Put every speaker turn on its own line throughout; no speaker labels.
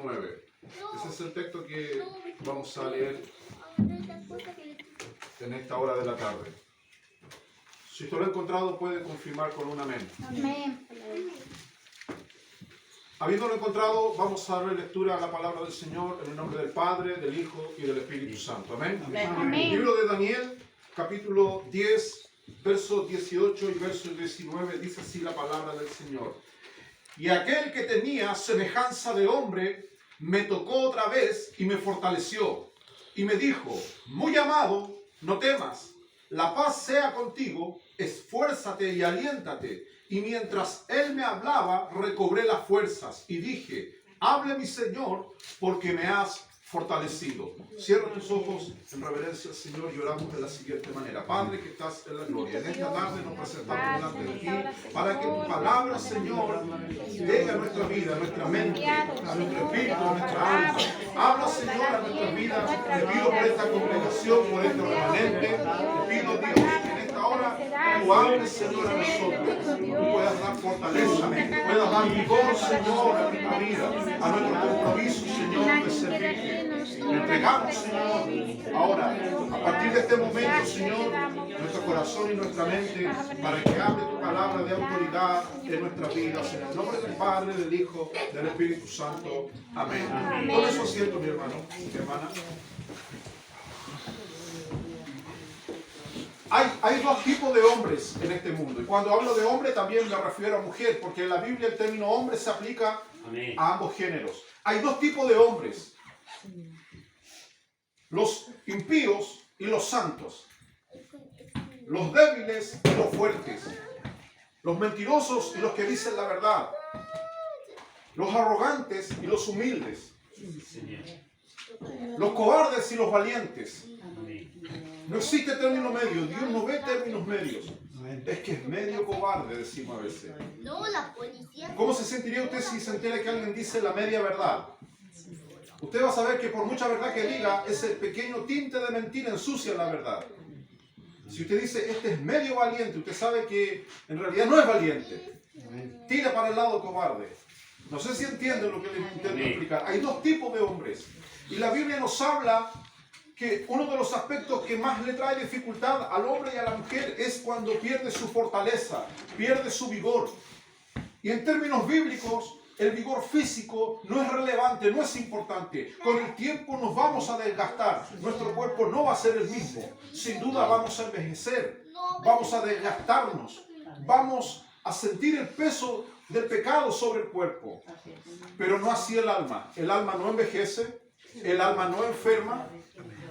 19. Ese es el texto que vamos a leer en esta hora de la tarde. Si usted lo ha encontrado, puede confirmar con un amén.
Amén.
Habiéndolo encontrado, vamos a dar lectura a la palabra del Señor en el nombre del Padre, del Hijo y del Espíritu Santo. Amén.
Amén.
Libro de Daniel, capítulo 10, versos 18 y verso 19, dice así la palabra del Señor. Y aquel que tenía semejanza de hombre me tocó otra vez y me fortaleció. Y me dijo, muy amado, no temas, la paz sea contigo, esfuérzate y aliéntate. Y mientras él me hablaba, recobré las fuerzas y dije, hable mi Señor, porque me has fortalecido. Cierra tus ojos en reverencia al Señor y oramos de la siguiente manera. Padre que estás en la gloria, en esta tarde nos presentamos delante de ti para que tu palabra, Señor, llegue a nuestra vida, a nuestra mente, a nuestro espíritu, a nuestra alma. Habla, Señor, a nuestra vida. Te pido por esta congregación, por este remanente. Te pido, Dios, que en esta hora tú hables, Señor, a nosotros. Tú puedas dar fortaleza, puedas dar vigor, Señor, a nuestra vida, a nuestro compromiso, Señor, de servir. Le entregamos, Señor, ahora, a partir de este momento, Señor, nuestro corazón y nuestra mente, para que hable tu palabra de autoridad en nuestras vidas, en el nombre del Padre, del Hijo, del Espíritu Santo. Amén. Por eso siento, mi hermano, mi hermana. Hay dos tipos de hombres en este mundo. Y cuando hablo de hombre también me refiero a mujer, porque en la Biblia el término hombre se aplica a ambos géneros. Hay dos tipos de hombres. Los impíos y los santos. Los débiles y los fuertes. Los mentirosos y los que dicen la verdad. Los arrogantes y los humildes. Los cobardes y los valientes. No existe término medio. Dios no ve términos medios. Es que es medio cobarde, decimos a veces.
No, la policía.
¿Cómo se sentiría usted si se entera que alguien dice la media verdad? Usted va a saber que por mucha verdad que diga, ese pequeño tinte de mentira ensucia la verdad. Si usted dice, este es medio valiente, usted sabe que en realidad no es valiente. Tira para el lado cobarde. No sé si entienden lo que les intento explicar. Hay dos tipos de hombres. Y la Biblia nos habla que uno de los aspectos que más le trae dificultad al hombre y a la mujer es cuando pierde su fortaleza, pierde su vigor. Y en términos bíblicos, el vigor físico no es relevante, no es importante. Con el tiempo nos vamos a desgastar. Nuestro cuerpo no va a ser el mismo. Sin duda vamos a envejecer, vamos a desgastarnos, vamos a sentir el peso del pecado sobre el cuerpo. Pero no así el alma. El alma no envejece, el alma no enferma,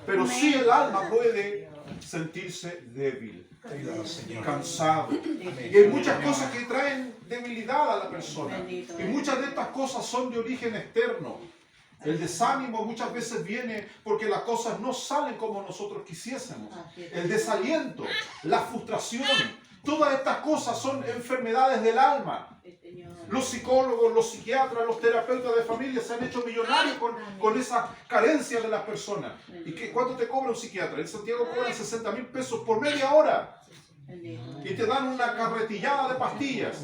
pero sí el alma puede sentirse débil, cansado. Y hay muchas cosas que traen debilidad a la persona. Y muchas de estas cosas son de origen externo. El desánimo muchas veces viene porque las cosas no salen como nosotros quisiésemos. El desaliento, la frustración, todas estas cosas son enfermedades del alma. Los psicólogos, los psiquiatras, los terapeutas de familia se han hecho millonarios con esa carencia de las personas. ¿Y cuánto te cobra un psiquiatra? En Santiago cobran 60.000 pesos por media hora. Y te dan una carretillada de pastillas,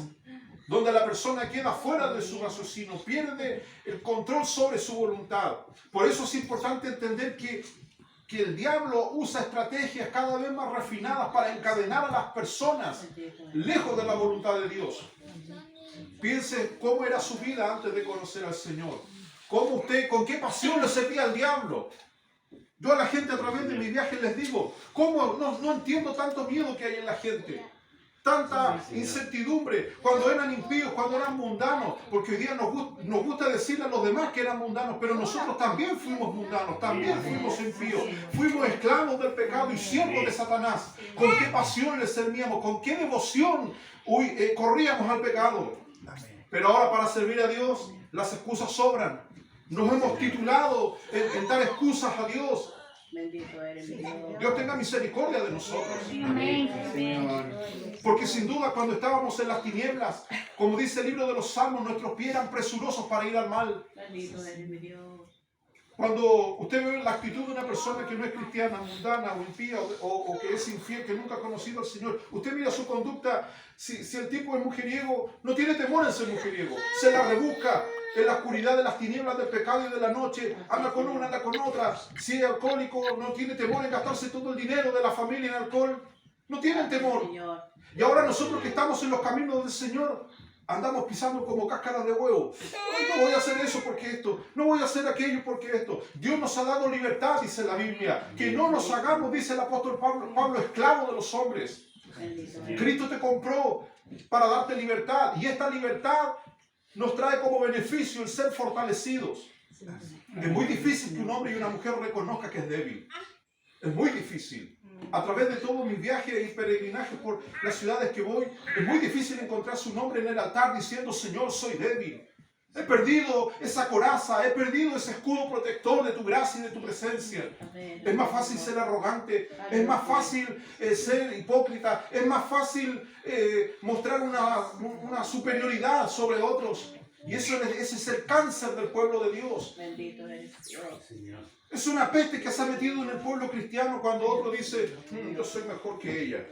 donde la persona queda fuera de su raciocinio, pierde el control sobre su voluntad. Por eso es importante entender que el diablo usa estrategias cada vez más refinadas para encadenar a las personas lejos de la voluntad de Dios. Piense cómo era su vida antes de conocer al Señor. Con qué pasión le servía al diablo. Yo a la gente a través de mis viajes les digo, ¿cómo no entiendo tanto miedo que hay en la gente? Tanta incertidumbre cuando eran impíos, cuando eran mundanos, porque hoy día nos gusta decirle a los demás que eran mundanos, pero nosotros también fuimos mundanos, también fuimos impíos, fuimos esclavos del pecado y siervos de Satanás. ¿Con qué pasión le servíamos? ¿Con qué devoción corríamos al pecado? Pero ahora para servir a Dios las excusas sobran. Nos hemos titulado en dar excusas a Dios.
Bendito eres mi Dios.
Dios tenga misericordia de nosotros.
Amén.
Porque sin duda cuando estábamos en las tinieblas, como dice el libro de los Salmos, nuestros pies eran presurosos para ir al mal.
Bendito eres mi Dios.
Cuando usted ve la actitud de una persona que no es cristiana, mundana o impía o que es infiel, que nunca ha conocido al Señor, usted mira su conducta, si el tipo es mujeriego, no tiene temor en ser mujeriego, se la rebusca, en la oscuridad de las tinieblas del pecado y de la noche. Anda con una, anda con otra. Si es alcohólico, no tiene temor en gastarse todo el dinero de la familia en alcohol. No tienen temor.
Señor.
Y ahora nosotros que estamos en los caminos del Señor, andamos pisando como cáscaras de huevo. Ay, no voy a hacer eso porque esto, no voy a hacer aquello porque esto. Dios nos ha dado libertad, dice la Biblia. Que no nos hagamos, dice el apóstol Pablo, esclavos de los hombres.
Bendito eres.
Cristo te compró para darte libertad. Y esta libertad nos trae como beneficio el ser fortalecidos. Es muy difícil que un hombre y una mujer reconozca que es débil. Es muy difícil. A través de todos mis viajes y peregrinajes por las ciudades que voy, es muy difícil encontrar su nombre en el altar diciendo: Señor, soy débil. He perdido esa coraza, he perdido ese escudo protector de tu gracia y de tu presencia.
Amén.
Es más fácil ser arrogante, es más fácil ser hipócrita, es más fácil mostrar una superioridad sobre otros. Y ese es el cáncer del pueblo de Dios.
Bendito eres Dios.
Es una peste que se ha metido en el pueblo cristiano cuando otro dice: yo soy mejor que ella,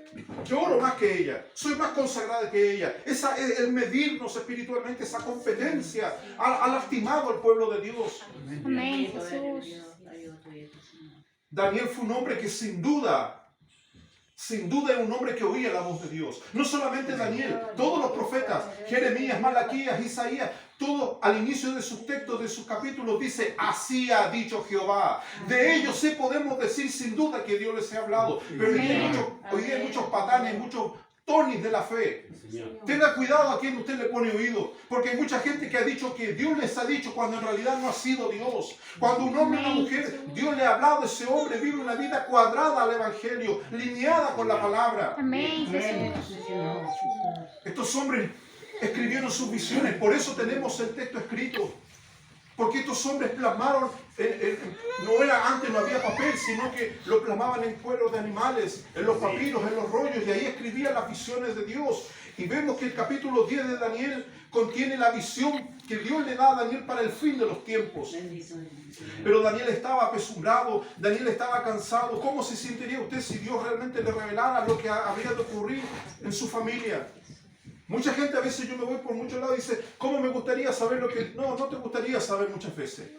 yo oro más que ella, soy más consagrada que ella. El medirnos espiritualmente, esa competencia ha lastimado al pueblo de Dios.
Amén,
Bendito eres
Jesús.
Dios. Ayuda tuya, Señor.
Daniel fue un hombre que sin duda era un hombre que oía la voz de Dios. No solamente Daniel, todos los profetas, Jeremías, Malaquías, Isaías, todos al inicio de sus textos, de sus capítulos, dice: así ha dicho Jehová. De ellos sí podemos decir sin duda que Dios les ha hablado. Pero hoy día hay muchos patanes, muchos tonis de la fe. Tenga cuidado a quien usted le pone oído, porque hay mucha gente que ha dicho que Dios les ha dicho cuando en realidad no ha sido Dios. Cuando un hombre y una mujer, Dios le ha hablado, ese hombre vive una vida cuadrada al Evangelio, lineada con la palabra.
Amén, Jesús.
Estos hombres escribieron sus visiones, por eso tenemos el texto escrito. Porque estos hombres plasmaron, antes no había papel, sino que lo plasmaban en cueros de animales, en los papiros, en los rollos, y ahí escribían las visiones de Dios. Y vemos que el capítulo 10 de Daniel contiene la visión que Dios le da a Daniel para el fin de los tiempos.
Bendito eres.
Pero Daniel estaba apesumbrado, Daniel estaba cansado. ¿Cómo se sentiría usted si Dios realmente le revelara lo que habría de ocurrir en su familia? Mucha gente a veces, yo me voy por muchos lados y dice: ¿cómo me gustaría saber lo que...? No te gustaría saber muchas veces.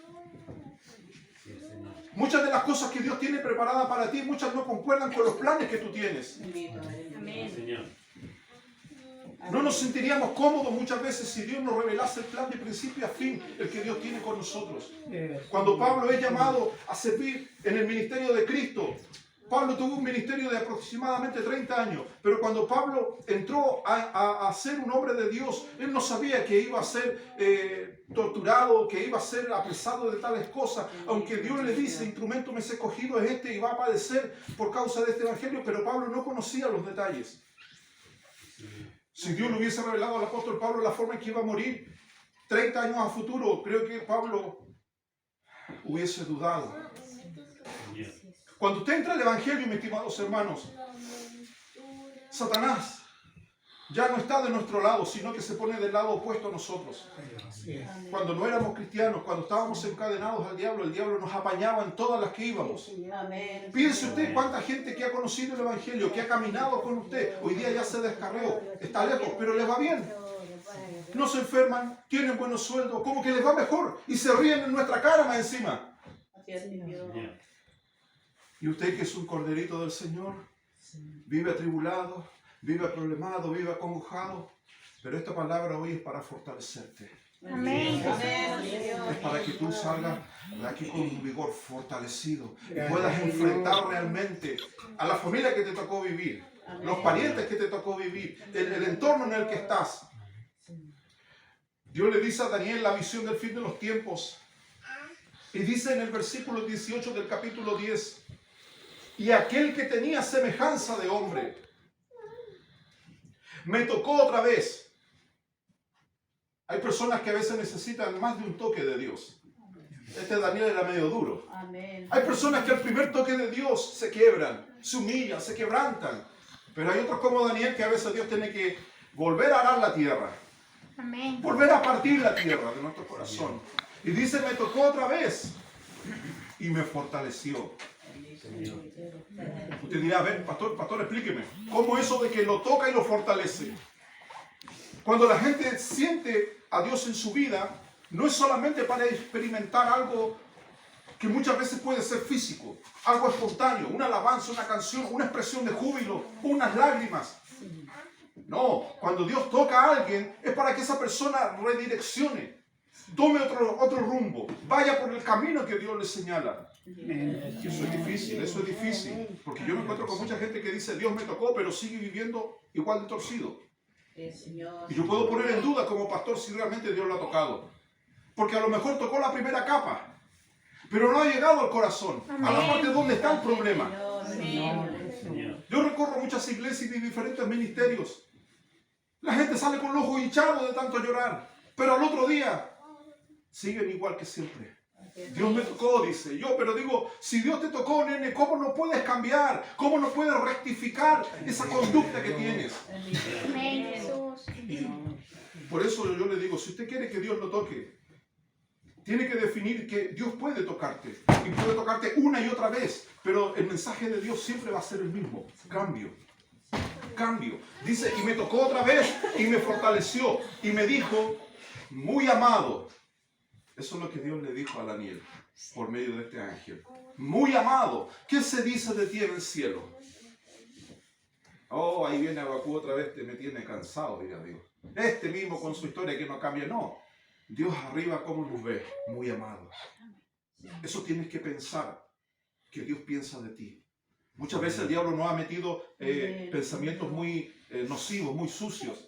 Muchas de las cosas que Dios tiene preparadas para ti, muchas no concuerdan con los planes que tú tienes.
Bendito eres.
Amén.
No nos sentiríamos cómodos muchas veces si Dios nos revelase el plan de principio a fin, el que Dios tiene con nosotros. Cuando Pablo es llamado a servir en el ministerio de Cristo, Pablo tuvo un ministerio de aproximadamente 30 años, pero cuando Pablo entró a ser un hombre de Dios, él no sabía que iba a ser torturado, que iba a ser apresado de tales cosas, aunque Dios le dice: instrumento me es escogido es este y va a padecer por causa de este evangelio, pero Pablo no conocía los detalles. Si Dios le hubiese revelado al apóstol Pablo la forma en que iba a morir 30 años a futuro, creo que Pablo hubiese dudado. Cuando usted entra al Evangelio, mis estimados hermanos, Satanás ya no está de nuestro lado, sino que se pone del lado opuesto a nosotros. Cuando no éramos cristianos, cuando estábamos encadenados al diablo, el diablo nos apañaba en todas las que íbamos.
Amén.
Piense usted cuánta gente que ha conocido el Evangelio, que ha caminado con usted, hoy día ya se descarrió, está lejos, pero les va bien. No se enferman, tienen buenos sueldos, como que les va mejor y se ríen en nuestra cara más encima.
Así es, Dios.
Y usted, que es un corderito del Señor, vive atribulado, vive problemado, vive acongojado, pero esta palabra hoy es para fortalecerte.
Amén.
Es para que tú salgas de aquí con un vigor fortalecido y puedas enfrentar realmente a la familia que te tocó vivir, los parientes que te tocó vivir, el entorno en el que estás. Dios le dice a Daniel la visión del fin de los tiempos y dice en el versículo 18 del capítulo 10: y aquel que tenía semejanza de hombre me tocó otra vez. Hay personas que a veces necesitan más de un toque de Dios. Este Daniel era medio duro.
Amén.
Hay personas que al primer toque de Dios se quiebran, se humillan, se quebrantan. Pero hay otros como Daniel que a veces Dios tiene que volver a arar la tierra.
Amén.
Volver a partir la tierra de nuestro corazón. Y dice: me tocó otra vez y me fortaleció. Usted dirá: a ver, pastor, explíqueme, ¿cómo eso de que lo toca y lo fortalece? Cuando la gente siente a Dios en su vida, no es solamente para experimentar algo que muchas veces puede ser físico, algo espontáneo, una alabanza, una canción, una expresión de júbilo, unas lágrimas. No, cuando Dios toca a alguien es para que esa persona redireccione, tome otro rumbo, vaya por el camino que Dios le señala. Eso es difícil, porque yo me encuentro con mucha gente que dice Dios me tocó, pero sigue viviendo igual de torcido. Y yo puedo poner en duda como pastor si realmente Dios lo ha tocado, porque a lo mejor tocó la primera capa, pero no ha llegado al corazón, a la parte donde está el problema. Yo recorro muchas iglesias y diferentes ministerios. La gente sale con los ojos hinchados de tanto llorar, pero al otro día siguen igual que siempre. Dios me tocó, dice yo, pero digo, si Dios te tocó, nene, ¿cómo no puedes cambiar? ¿Cómo no puedes rectificar esa conducta que tienes?
Amén, Jesús.
Por eso yo le digo, si usted quiere que Dios lo toque, tiene que definir que Dios puede tocarte, y puede tocarte una y otra vez, pero el mensaje de Dios siempre va a ser el mismo, cambio. Cambio. Dice, y me tocó otra vez, y me fortaleció, y me dijo, muy amado. Eso es lo que Dios le dijo a Daniel, por medio de este ángel. Muy amado, ¿qué se dice de ti en el cielo? Oh, ahí viene Abacú otra vez, me tiene cansado, dirá Dios. Este mismo con su historia que no cambia, no. Dios arriba, ¿cómo nos ve? Muy amados. Eso tienes que pensar, que Dios piensa de ti. Muchas veces el diablo nos ha metido pensamientos muy nocivos, muy sucios.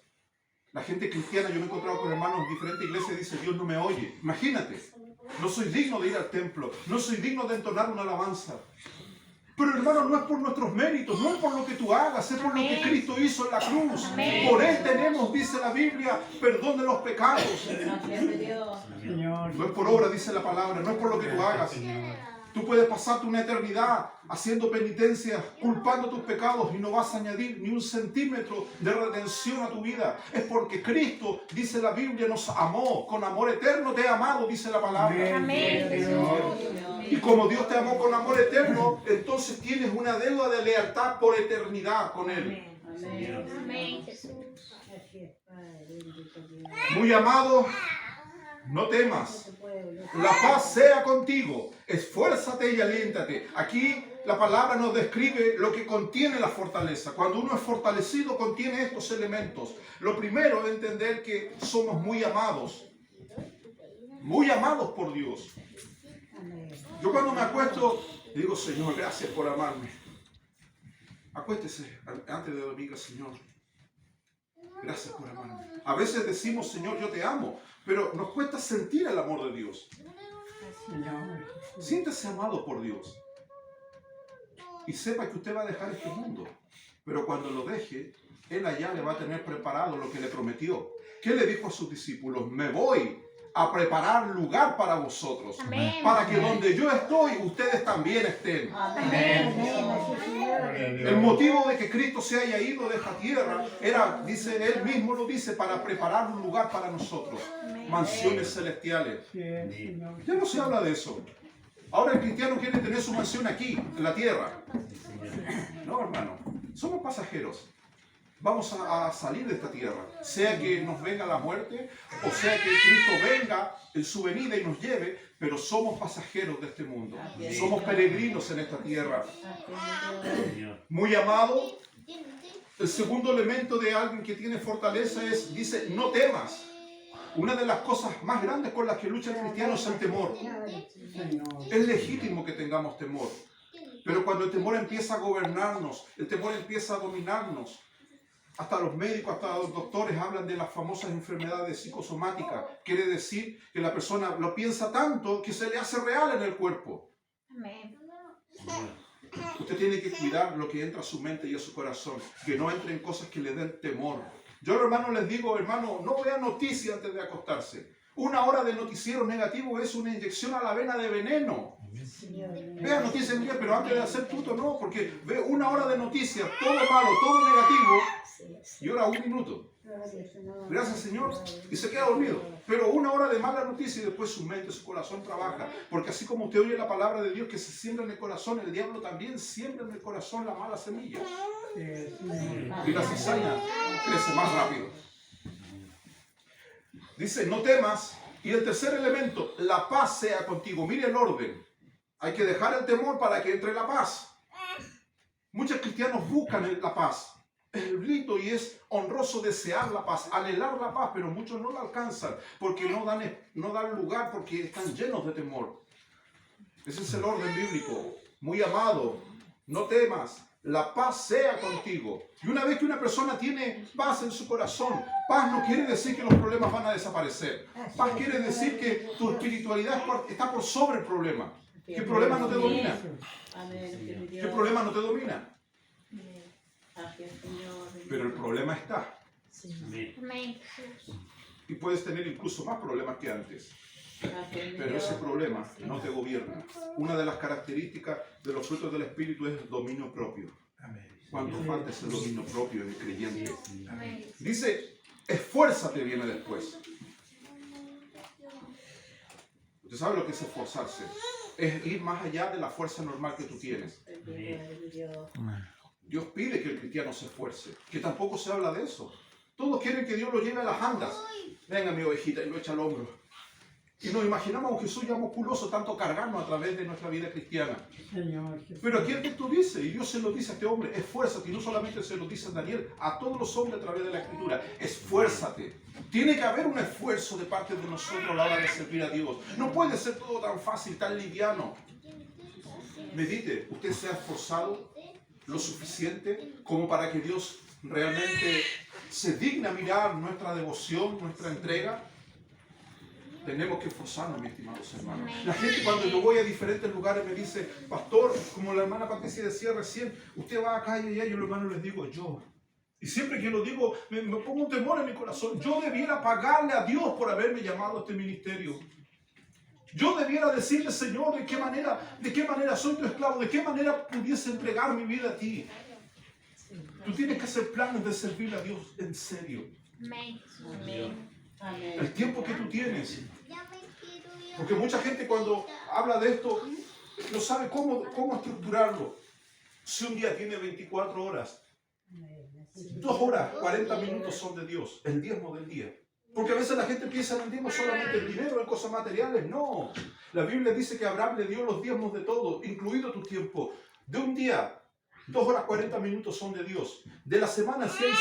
La gente cristiana, yo me he encontrado con hermanos en diferentes iglesias y dice, Dios no me oye. Imagínate, no soy digno de ir al templo, no soy digno de entonar una alabanza. Pero hermano, no es por nuestros méritos, no es por lo que tú hagas, es por lo que Cristo hizo en la cruz. Por Él tenemos, dice la Biblia, perdón de los pecados. No es por obra, dice la palabra, no es por lo que tú hagas. Tú puedes pasarte una eternidad haciendo penitencia, culpando tus pecados y no vas a añadir ni un centímetro de redención a tu vida. Es porque Cristo, dice la Biblia, nos amó. Con amor eterno te he amado, dice la palabra.
Amén.
Y como Dios te amó con amor eterno, entonces tienes una deuda de lealtad por eternidad con Él.
Amén, Jesús.
Muy amado, no temas. La paz sea contigo. Esfuérzate y aliéntate. Aquí la palabra nos describe lo que contiene la fortaleza. Cuando uno es fortalecido, contiene estos elementos. Lo primero es entender que somos muy amados. Muy amados por Dios. Yo cuando me acuesto, digo, Señor, gracias por amarme. Acuéstese antes de dormir, Señor. Gracias por amarme. A veces decimos, Señor, yo te amo, pero nos cuesta sentir el amor de Dios. Siéntese amado por Dios. Y sepa que usted va a dejar este mundo. Pero cuando lo deje, Él allá le va a tener preparado lo que le prometió. ¿Qué le dijo a sus discípulos? Me voy a preparar lugar para vosotros.
Amén.
Para que donde yo estoy, ustedes también estén.
Amén.
El motivo de que Cristo se haya ido de esta tierra era, dice Él mismo lo dice, para preparar un lugar para nosotros. Mansiones celestiales. Ya no se habla de eso. Ahora el cristiano quiere tener su mansión aquí, en la tierra. No, hermano. Somos pasajeros. Vamos a salir de esta tierra. Sea que nos venga la muerte, o sea que Cristo venga en su venida y nos lleve, pero somos pasajeros de este mundo. Somos peregrinos en esta tierra. Muy amado, el segundo elemento de alguien que tiene fortaleza es, dice, no temas. Una de las cosas más grandes con las que lucha el cristiano es el temor. Es legítimo que tengamos temor. Pero cuando el temor empieza a gobernarnos, el temor empieza a dominarnos, hasta los médicos, hasta los doctores hablan de las famosas enfermedades psicosomáticas. Quiere decir que la persona lo piensa tanto que se le hace real en el cuerpo.
Amén.
Usted tiene que cuidar lo que entra a su mente y a su corazón, que no entre en cosas que le den temor. Yo, hermano, les digo, hermano, no vea noticias antes de acostarse. Una hora de noticiero negativo es una inyección a la vena de veneno. Vea noticias en día, pero antes de hacer tuto no, porque ve una hora de noticias, todo malo, todo negativo, y ora un minuto. Gracias, Señor, y se queda dormido. Pero una hora de mala noticia y después su mente, su corazón trabaja. Porque así como usted oye la palabra de Dios que se siembra en el corazón, el diablo también siembra en el corazón la mala semilla. Y la cizaña crece más rápido. Dice, no temas, Y el tercer elemento, la paz sea contigo. Mire el orden. Hay que dejar el temor para que entre la paz. Muchos cristianos buscan la paz. Es lindo y es honroso desear la paz, anhelar la paz, pero muchos no la alcanzan porque no dan lugar, porque están llenos de temor. Ese es el orden bíblico. Muy amado, no temas, la paz sea contigo. Y una vez que una persona tiene paz en su corazón, paz no quiere decir que los problemas van a desaparecer. Paz quiere decir que tu espiritualidad está por sobre el problema. Que el problema no te domina.
Amén.
Que el problema no te domina.
Gracias, Señor.
Pero el problema está.
Amén, Jesús.
Y puedes tener incluso más problemas que antes.
Gracias,
Pero ese problema no te gobierna. Una de las características de los frutos del Espíritu es el dominio propio. ¿Cuánto falta ese dominio propio en el creyente?
Amén.
Dice, esfuérzate, viene después. ¿Usted sabe lo que es esforzarse? Es ir más allá de la fuerza normal que tú tienes. Dios pide que el cristiano se esfuerce, que tampoco se habla de eso. Todos quieren que Dios lo lleve a las andas. Venga, mi ovejita, y lo echa al hombro. Y nos imaginamos a un Jesús ya musculoso, tanto cargarnos a través de nuestra vida cristiana. Pero aquí el texto dice, y Dios se lo dice a este hombre, esfuérzate. Y no solamente se lo dice a Daniel, a todos los hombres a través de la Escritura, esfuérzate. Tiene que haber un esfuerzo de parte de nosotros a la hora de servir a Dios. No puede ser todo tan fácil, tan liviano. Medite, usted se ha esforzado lo suficiente como para que Dios realmente se digna mirar nuestra devoción, nuestra entrega. Tenemos que esforzarnos, mis estimados hermanos. La gente cuando yo voy a diferentes lugares me dice, pastor, como la hermana Patricia decía recién, usted va acá y allá, yo los hermanos les digo, yo. Y siempre que lo digo, me pongo un temor en mi corazón. Yo debiera pagarle a Dios por haberme llamado a este ministerio. Yo debiera decirle, Señor, de qué manera soy tu esclavo, de qué manera pudiese entregar mi vida a ti. Tú tienes que hacer planes de servirle a Dios en serio.
Amén.
Amén.
El tiempo que tú tienes. Porque mucha gente cuando habla de esto no sabe cómo estructurarlo. Si un día tiene 24 horas, 2 horas, 40 minutos son de Dios, el diezmo del día. Porque a veces la gente piensa en el diezmo solamente en dinero, en cosas materiales. No. La Biblia dice que Abraham le dio los diezmos de todo, incluido tu tiempo. De un día, 2 horas 40 minutos son de Dios. De la semana, si hay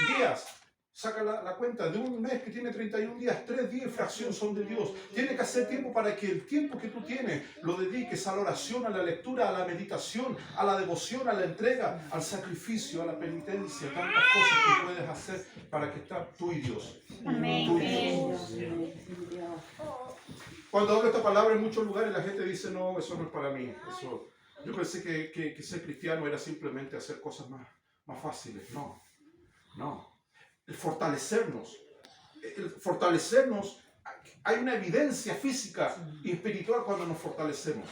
7 días, saca la cuenta. De un mes que tiene 31 días, 3 días y fracción son de Dios. Tiene que hacer tiempo para que el tiempo que tú tienes lo dediques a la oración, a la lectura, a la meditación, a la devoción, a la entrega, al sacrificio, a la penitencia. Tantas cosas que puedes hacer para que estés tú y Dios.
Amén.
Tú y Dios. Cuando hablo esta palabra en muchos lugares la gente dice, no, eso no es para mí. Yo pensé que ser cristiano era simplemente hacer cosas más fáciles. No. El fortalecernos, hay una evidencia física y espiritual cuando nos fortalecemos.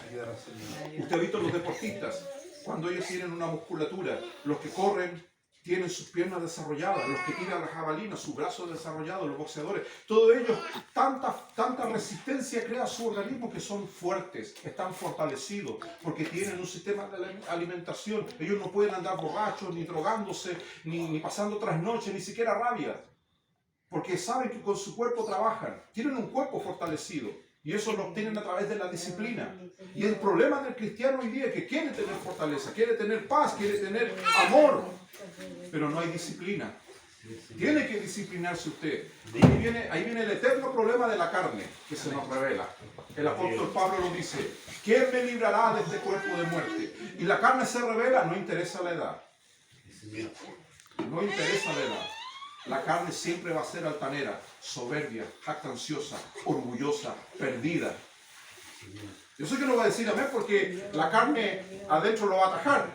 Usted ha visto los deportistas, cuando ellos tienen una musculatura, los que corren tienen sus piernas desarrolladas, los que tiran la jabalina, sus brazos desarrollados, los boxeadores, todos ellos, tanta resistencia crea su organismo que son fuertes, están fortalecidos, porque tienen un sistema de alimentación. Ellos no pueden andar borrachos, ni drogándose, ni pasando trasnoche, ni siquiera rabia, porque saben que con su cuerpo trabajan, tienen un cuerpo fortalecido. Y eso lo obtienen a través de la disciplina. Y el problema del cristiano hoy día es que quiere tener fortaleza, quiere tener paz, quiere tener amor, pero no hay disciplina. Tiene que disciplinarse usted. Ahí viene el eterno problema de la carne que se nos revela. El apóstol Pablo lo dice, ¿quién me librará de este cuerpo de muerte? Y la carne se revela, no interesa la edad. No interesa la edad. La carne siempre va a ser altanera, soberbia, jactanciosa, orgullosa, perdida. Yo sé que no va a decir amén porque la carne adentro lo va a atajar.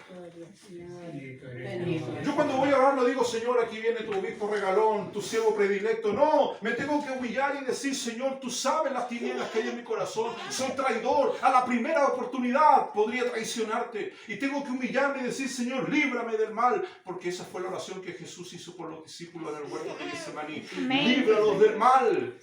Yo cuando voy a orar no digo, Señor, aquí viene tu obispo regalón, tu siervo predilecto. No, me tengo que humillar y decir, Señor, tú sabes las tinieblas que hay en mi corazón. Soy traidor. A la primera oportunidad podría traicionarte. Y tengo que humillarme y decir, Señor, líbrame del mal. Porque esa fue la oración que Jesús hizo por los discípulos en el huerto de Getsemaní. Líbralos del mal.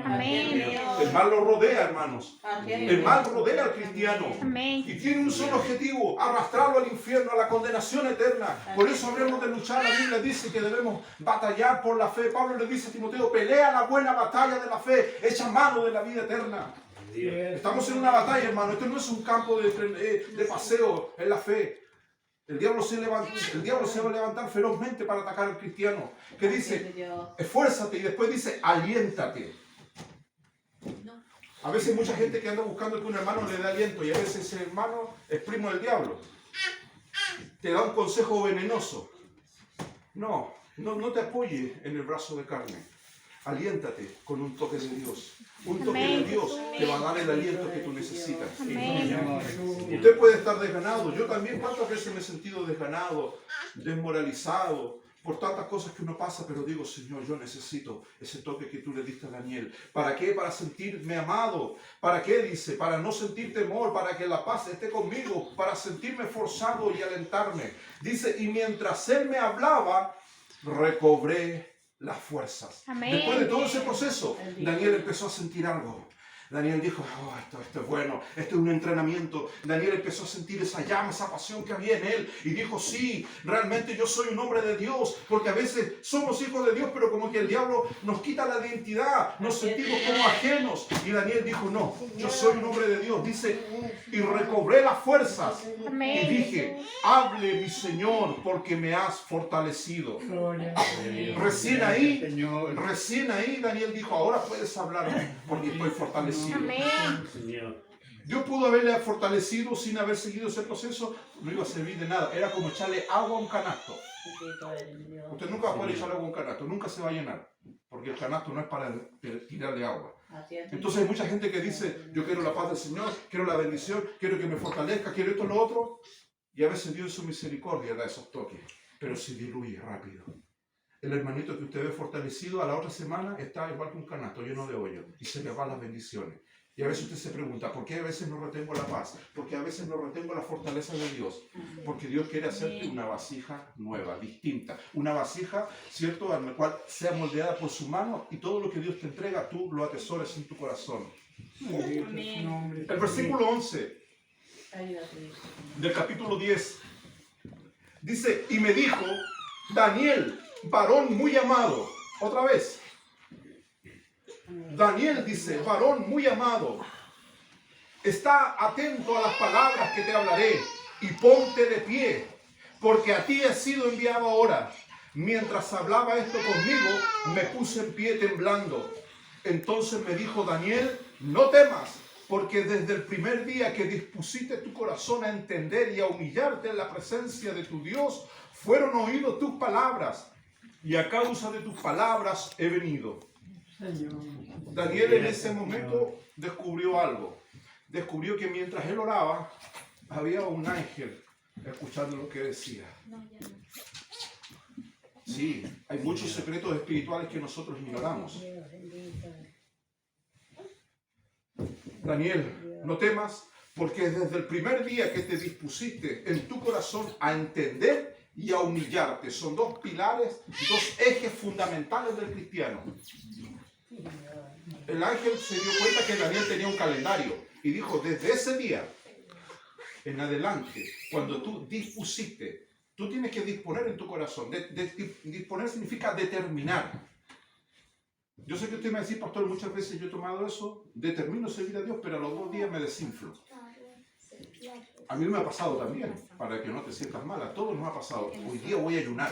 Amén.
El mal los rodea, hermanos. El mal rodea. rodea al cristiano.
Amén.
Y tiene un solo objetivo, arrastrarlo al infierno, a la condenación eterna. Por eso hablemos de luchar. La Biblia dice que debemos batallar por la fe. Pablo le dice a Timoteo, pelea la buena batalla de la fe, echa mano de la vida eterna. Estamos en una batalla, hermano. Esto no es un campo de paseo en la fe. El diablo se va a levantar ferozmente para atacar al cristiano. Que dice, esfuérzate, y después dice, aliéntate. A veces hay mucha gente que anda buscando que un hermano le dé aliento, y a veces ese hermano es primo del diablo. Te da un consejo venenoso. No te apoyes en el brazo de carne. Aliéntate con un toque de Dios. Un toque de Dios te va a dar el aliento que tú necesitas.
Amén.
Usted puede estar desganado. Yo también, ¿cuántas veces me he sentido desganado, desmoralizado por tantas cosas que uno pasa? Pero digo, Señor, yo necesito ese toque que tú le diste a Daniel. ¿Para qué? Para sentirme amado. ¿Para qué? Dice, para no sentir temor, para que la paz esté conmigo, para sentirme forzado y alentarme. Dice, y mientras él me hablaba, recobré las fuerzas.
Amén.
Después de todo ese proceso, Daniel empezó a sentir algo. Daniel dijo, esto es bueno, esto es un entrenamiento. Daniel empezó a sentir esa llama, esa pasión que había en él. Y dijo, sí, realmente yo soy un hombre de Dios. Porque a veces somos hijos de Dios, pero como que el diablo nos quita la identidad. Nos sentimos como ajenos. Y Daniel dijo, no, yo soy un hombre de Dios. Dice, y recobré las fuerzas.
Amén.
Y dije, hable mi Señor, porque me has fortalecido. Recién ahí Daniel dijo, ahora puedes hablar, porque estoy fortalecido.
Amén.
Dios pudo haberle fortalecido sin haber seguido ese proceso, no iba a servir de nada. Era como echarle agua a un canasto. Usted nunca va a poder echarle agua a un canasto, nunca se va a llenar, porque el canasto no es para tirarle agua. Entonces hay mucha gente que dice, yo quiero la paz del Señor, quiero la bendición, quiero que me fortalezca, quiero esto, lo otro. Y a veces Dios en su misericordia da esos toques, pero se diluye rápido. El hermanito que usted ve fortalecido a la otra semana está igual que un canasto lleno de hoyo y se le van las bendiciones. Y a veces usted se pregunta, ¿por qué a veces no retengo la paz? ¿Por qué a veces no retengo la fortaleza de Dios? Porque Dios quiere hacerte una vasija nueva, distinta. Una vasija, ¿cierto?, en la cual sea moldeada por su mano y todo lo que Dios te entrega, tú lo atesores en tu corazón. El versículo 11 del capítulo 10 dice, y me dijo, Daniel, varón muy amado. Otra vez. Daniel dice, varón muy amado, está atento a las palabras que te hablaré y ponte de pie, porque a ti he sido enviado ahora. Mientras hablaba esto conmigo, me puse en pie temblando. Entonces me dijo Daniel, no temas, porque desde el primer día que dispusiste tu corazón a entender y a humillarte en la presencia de tu Dios, fueron oídos tus palabras, y a causa de tus palabras he venido. Daniel en ese momento descubrió algo. Descubrió que mientras él oraba, había un ángel escuchando lo que decía. Sí, hay muchos secretos espirituales que nosotros ignoramos. Daniel, no temas, porque desde el primer día que te dispusiste en tu corazón a entender y a humillarte, son dos pilares, dos ejes fundamentales del cristiano. El ángel se dio cuenta que Daniel tenía un calendario y dijo, desde ese día en adelante, cuando tú dispusiste, tú tienes que disponer en tu corazón. Disponer significa determinar. Yo sé que usted me va a decir, pastor, muchas veces yo he tomado eso, determino servir a Dios, pero a los 2 días me desinflo. A mí me ha pasado también, para que no te sientas mal, a todos nos ha pasado. Hoy día voy a ayunar.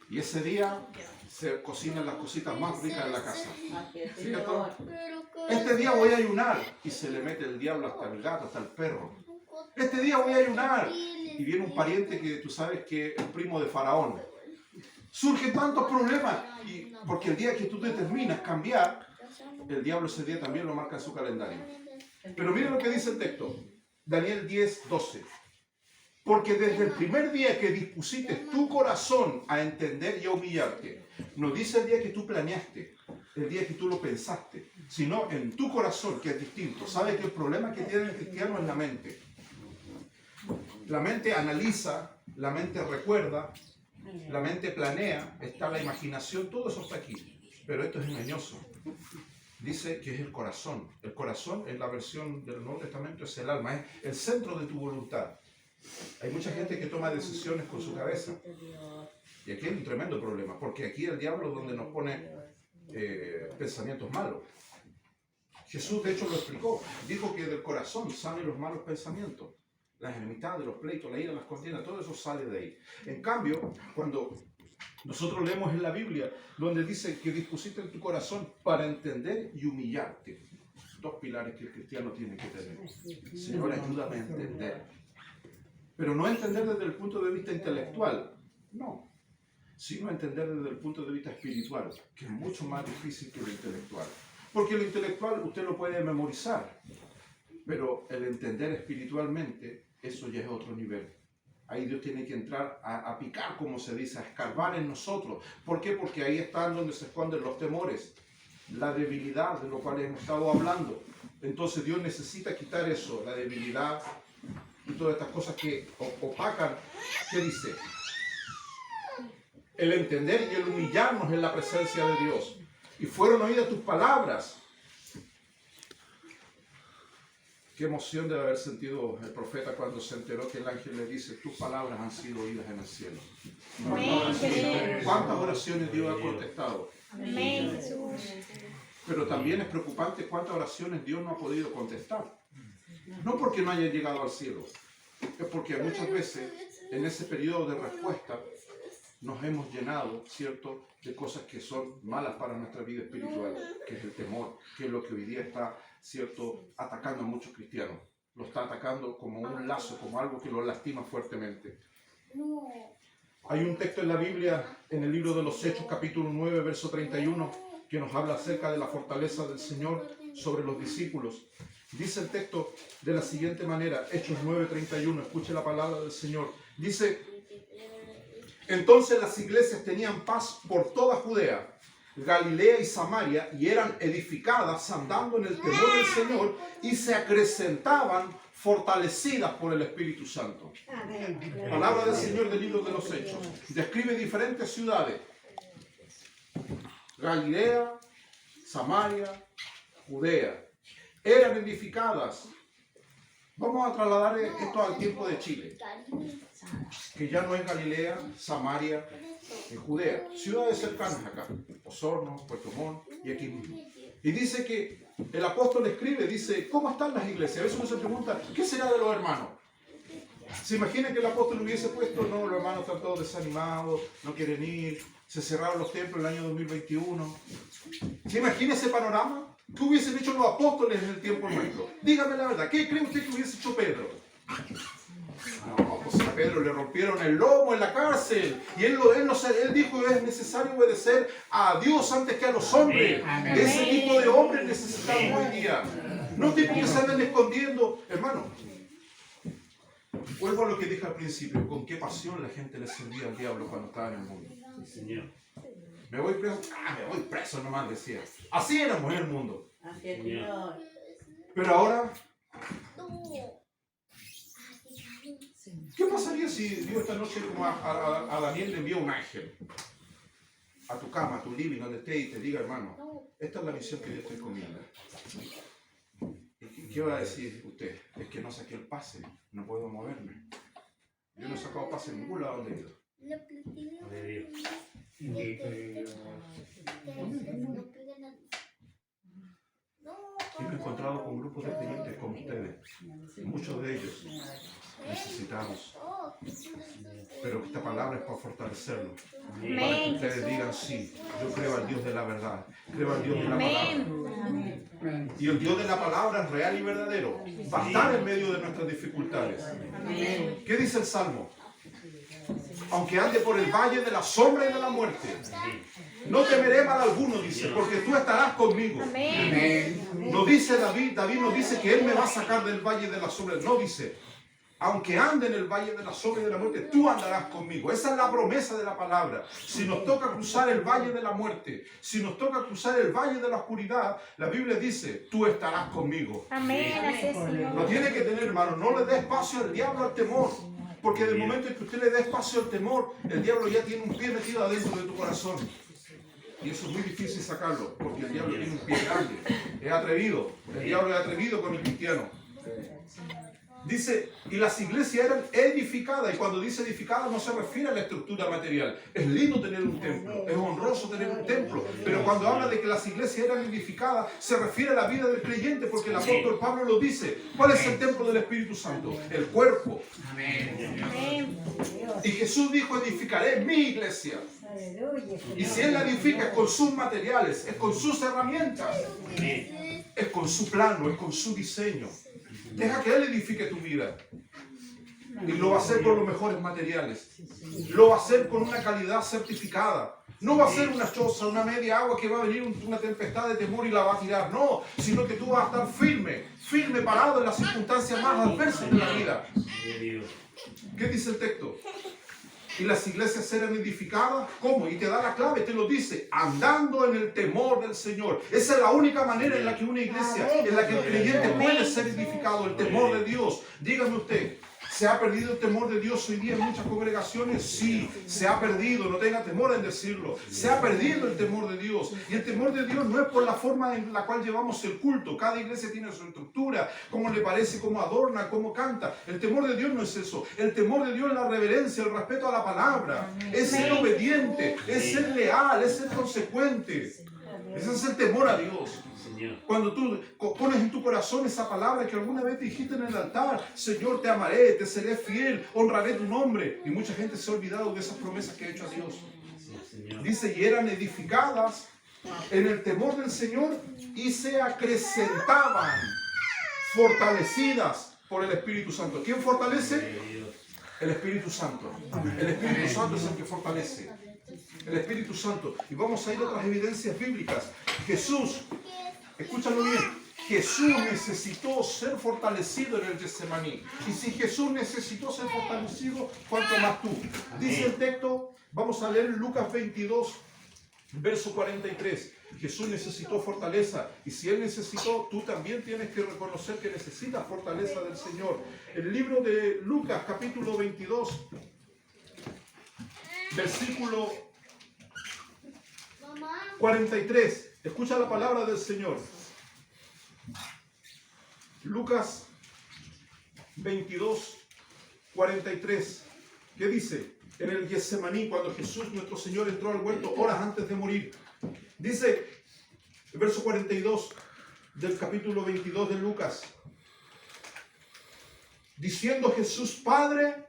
Y ese día se cocinan las cositas más ricas de la casa. ¿Cierto? Este día voy a ayunar. Y se le mete el diablo hasta el gato, hasta el perro. Este día voy a ayunar. Y viene un pariente que tú sabes que es primo de Faraón. Surgen tantos problemas. Porque el día que tú determinas cambiar, el diablo ese día también lo marca en su calendario. Pero miren lo que dice el texto. Daniel 10:12. Porque desde el primer día que dispusiste tu corazón a entender y a humillarte, no dice el día que tú planeaste, el día que tú lo pensaste, sino en tu corazón, que es distinto. ¿Sabe que el problema que tiene el cristiano es la mente? La mente analiza, la mente recuerda, la mente planea, está la imaginación, todo eso está aquí. Pero esto es engañoso. dice que es el corazón. El corazón en la versión del Nuevo Testamento es el alma, es el centro de tu voluntad. Hay mucha gente que toma decisiones con su cabeza. Y aquí hay un tremendo problema, porque aquí el diablo es donde nos pone pensamientos malos. Jesús de hecho lo explicó, dijo que del corazón salen los malos pensamientos, las enemistades, los pleitos, la ira, las contiendas, todo eso sale de ahí. En cambio, cuando nosotros leemos en la Biblia, donde dice que dispusiste en tu corazón para entender y humillarte, dos pilares que el cristiano tiene que tener. Señor, ayúdame a entender. Pero no entender desde el punto de vista intelectual, no, sino entender desde el punto de vista espiritual, que es mucho más difícil que lo intelectual. Porque lo intelectual usted lo puede memorizar, pero el entender espiritualmente, eso ya es otro nivel. Ahí Dios tiene que entrar a picar, como se dice, a escarbar en nosotros. ¿Por qué? Porque ahí están donde se esconden los temores, la debilidad de lo cual hemos estado hablando. Entonces Dios necesita quitar eso, la debilidad y todas estas cosas que opacan. ¿Qué dice? El entender y el humillarnos en la presencia de Dios. Y fueron oídas tus palabras. Qué emoción debe haber sentido el profeta cuando se enteró que el ángel le dice, tus palabras han sido oídas en el cielo. ¿Cuántas oraciones Dios ha contestado?
Amén, Jesús.
Pero también es preocupante cuántas oraciones Dios no ha podido contestar. No porque no haya llegado al cielo, es porque muchas veces en ese periodo de respuesta nos hemos llenado, ¿cierto?, de cosas que son malas para nuestra vida espiritual, que es el temor, que es lo que hoy día está, ¿cierto?, atacando a muchos cristianos. Lo está atacando como un lazo, como algo que los lastima fuertemente. Hay un texto en la Biblia, en el libro de los Hechos, capítulo 9, verso 31, que nos habla acerca de la fortaleza del Señor sobre los discípulos. Dice el texto de la siguiente manera, Hechos 9, 31, escuche la palabra del Señor. Dice, entonces las iglesias tenían paz por toda Judea, Galilea y Samaria, y eran edificadas andando en el temor del Señor y se acrecentaban fortalecidas por el Espíritu Santo. Palabra del Señor del libro de los Hechos. Describe diferentes ciudades. Galilea, Samaria, Judea. Eran edificadas. Vamos a trasladar esto al tiempo de Chile, que ya no es Galilea, Samaria y Judea. Ciudades cercanas acá, Osorno, Puerto Montt y aquí mismo. Y dice que el apóstol escribe, dice, ¿cómo están las iglesias? A veces uno se pregunta, ¿qué será de los hermanos? ¿Se imagina que el apóstol hubiese puesto, no, los hermanos están todos desanimados, no quieren ir, se cerraron los templos en el año 2021? ¿Se imagina ese panorama? ¿Qué hubiesen hecho los apóstoles en el tiempo nuestro? Dígame la verdad, ¿qué cree usted que hubiese hecho Pedro? No, pues a Pedro le rompieron el lomo en la cárcel. Y él dijo que es necesario obedecer a Dios antes que a los hombres.
Amén.
Ese tipo de hombres necesitamos hoy día. No tipos que se andan escondiendo. Hermano, vuelvo a lo que dije al principio. Con qué pasión la gente le servía al diablo cuando estaba en el mundo.
Sí, Señor.
Me voy preso. Me voy preso nomás, decía. Así éramos en el mundo.
Así es, Señor.
Pero ahora, ¿qué pasaría si Dios esta noche, como a Daniel, le envía un ángel a tu cama, a tu living, donde esté y te diga, hermano, esta es la misión que Dios te encomienda? ¿Y qué va a decir usted? Es que no saqué el pase, no puedo moverme. Yo no he sacado pase en ningún lado donde he ido.
Gloria a Dios.
Y me he encontrado con grupos de creyentes como ustedes, muchos de ellos necesitados. Pero esta palabra es para fortalecerlos, para que
Amén.
ustedes digan, sí, yo creo al Dios de la verdad, creo al Dios de la palabra.
Amén.
Y el Dios de la palabra es real y verdadero, va a estar en medio de nuestras dificultades.
Amén.
¿Qué dice el Salmo? Aunque ande por el valle de la sombra y de la muerte, no temeré mal alguno, dice, porque tú estarás conmigo.
Amén.
No dice David no dice que él me va a sacar del valle de la sombra, no dice, aunque ande en el valle de la sombra y de la muerte, tú andarás conmigo. Esa es la promesa de la palabra. Si nos toca cruzar el valle de la muerte, si nos toca cruzar el valle de la oscuridad, la Biblia dice, tú estarás conmigo.
Amén. Así es,
Lo
Señor.
tiene que tener, hermano. No le dé espacio al diablo, al temor. Porque del momento en que usted le dé espacio al temor, el diablo ya tiene un pie metido adentro de tu corazón. Y eso es muy difícil sacarlo, porque el diablo tiene un pie grande, es atrevido, el diablo es atrevido con el cristiano. Dice, y las iglesias eran edificadas, y cuando dice edificada no se refiere a la estructura material. Es lindo tener un templo, es honroso tener un templo, pero cuando habla de que las iglesias eran edificadas, se refiere a la vida del creyente, porque el apóstol Pablo lo dice. ¿Cuál es el templo del Espíritu Santo? El cuerpo. Y Jesús dijo, edificaré mi iglesia. Y si Él la edifica es con sus materiales, es con sus herramientas, es con su plano, es con su diseño. Deja que Él edifique tu vida. Y lo va a hacer con los mejores materiales. Lo va a hacer con una calidad certificada. No va a ser una choza, una media agua que va a venir una tempestad de temor y la va a tirar. No, sino que tú vas a estar firme, firme, parado en las circunstancias más adversas de la vida. ¿Qué dice el texto? Y las iglesias eran edificadas, ¿cómo? Y te da la clave, te lo dice, andando en el temor del Señor. Esa es la única manera en la que una iglesia, en la que el creyente puede ser edificado, el temor de Dios. Dígame usted, ¿se ha perdido el temor de Dios hoy día en muchas congregaciones? Sí, se ha perdido, no tenga temor en decirlo. Se ha perdido el temor de Dios. Y el temor de Dios no es por la forma en la cual llevamos el culto. Cada iglesia tiene su estructura, cómo le parece, cómo adorna, cómo canta. El temor de Dios no es eso. El temor de Dios es la reverencia, el respeto a la palabra. Es ser obediente, es ser leal, es ser consecuente. Ese es el temor a Dios. Cuando tú pones en tu corazón esa palabra que alguna vez dijiste en el altar, Señor, te amaré, te seré fiel, honraré tu nombre. Y mucha gente se ha olvidado de esas promesas que ha hecho a Dios. Dice, y eran edificadas en el temor del Señor y se acrecentaban, fortalecidas por el Espíritu Santo. ¿Quién fortalece? El Espíritu Santo. El Espíritu Santo es el que fortalece. El Espíritu Santo. Y vamos a ir a otras evidencias bíblicas. Jesús, escúchalo bien, Jesús necesitó ser fortalecido en el Getsemaní. Y si Jesús necesitó ser fortalecido, ¿cuánto más tú? Dice el texto, vamos a leer Lucas 22, verso 43. Jesús necesitó fortaleza. Y si Él necesitó, tú también tienes que reconocer que necesitas fortaleza del Señor. El libro de Lucas, capítulo 22, versículo 43. Escucha la palabra del Señor. Lucas 22, 43. ¿Qué dice? En el Getsemaní, cuando Jesús, nuestro Señor, entró al huerto horas antes de morir. Dice, el verso 42 del capítulo 22 de Lucas. Diciendo Jesús, Padre,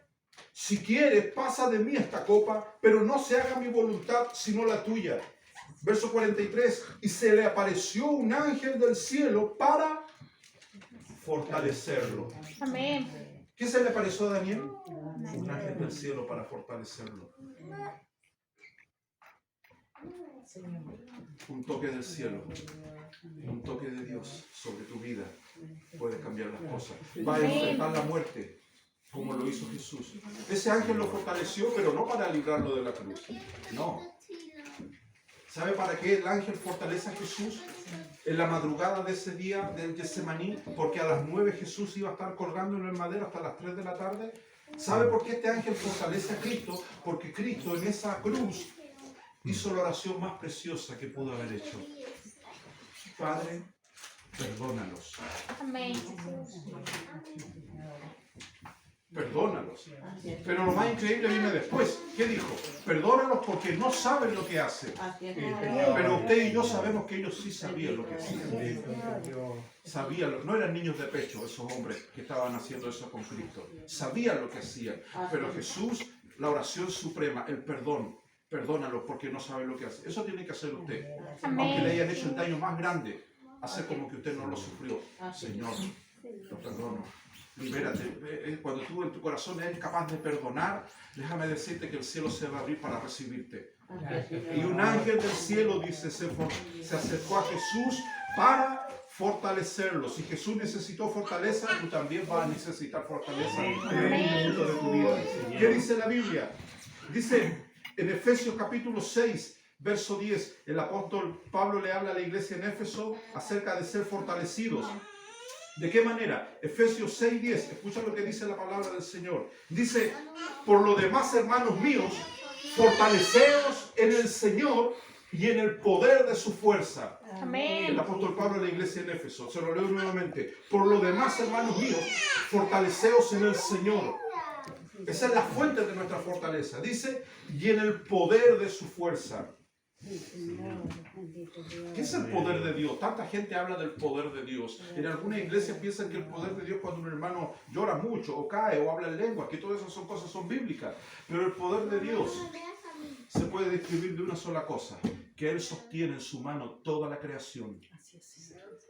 si quieres, pasa de mí esta copa, pero no se haga mi voluntad, sino la tuya. Verso 43, y se le apareció un ángel del cielo para fortalecerlo.
Amén.
¿Qué se le apareció a Daniel? Un ángel del cielo para fortalecerlo. Un toque del cielo, un toque de Dios sobre tu vida puede cambiar las cosas. Va a enfrentar la muerte como lo hizo Jesús. Ese ángel lo fortaleció, pero no para librarlo de la cruz. No. ¿Sabe para qué el ángel fortalece a Jesús? En la madrugada de ese día del Getsemaní, porque a las 9 Jesús iba a estar colgándolo en madera hasta las 3 de la tarde. ¿Sabe por qué este ángel fortalece a Cristo? Porque Cristo en esa cruz hizo la oración más preciosa que pudo haber hecho. Padre, perdónalos.
Amén.
Perdónalos. Pero lo más increíble viene después. ¿Qué dijo? Perdónalos porque no saben lo que hacen. Pero usted y yo sabemos que ellos sí sabían lo que hacían. Sabían, no eran niños de pecho esos hombres que estaban haciendo eso con Cristo. Sabían lo que hacían. Pero Jesús, la oración suprema, el perdón. Perdónalos porque no saben lo que hacen. Eso tiene que hacer usted. Aunque le hayan hecho el daño más grande, hacer como que usted no lo sufrió. Señor, lo perdono. Libérate. Cuando tú en tu corazón eres capaz de perdonar, déjame decirte que el cielo se va a abrir para recibirte. Y un ángel del cielo, dice, se acercó a Jesús para fortalecerlo. Si Jesús necesitó fortaleza, tú también vas a necesitar fortaleza en el momento de tu vida. ¿Qué dice la Biblia? Dice en Efesios capítulo 6, verso 10, el apóstol Pablo le habla a la iglesia en Éfeso acerca de ser fortalecidos. ¿De qué manera? Efesios 6:10, escucha lo que dice la palabra del Señor. Dice, por lo demás, hermanos míos, fortaleceos en el Señor y en el poder de su fuerza. El
Amén.
apóstol Pablo en la iglesia en Éfeso, se lo leo nuevamente. Por lo demás, hermanos míos, fortaleceos en el Señor. Esa es la fuente de nuestra fortaleza. Dice, y en el poder de su fuerza. ¿Qué es el poder de Dios? Tanta gente habla del poder de Dios. En algunas iglesias piensan que el poder de Dios es cuando un hermano llora mucho, o cae, o habla en lengua, que todas esas cosas son bíblicas. Pero el poder de Dios se puede describir de una sola cosa, que Él sostiene en su mano toda la creación.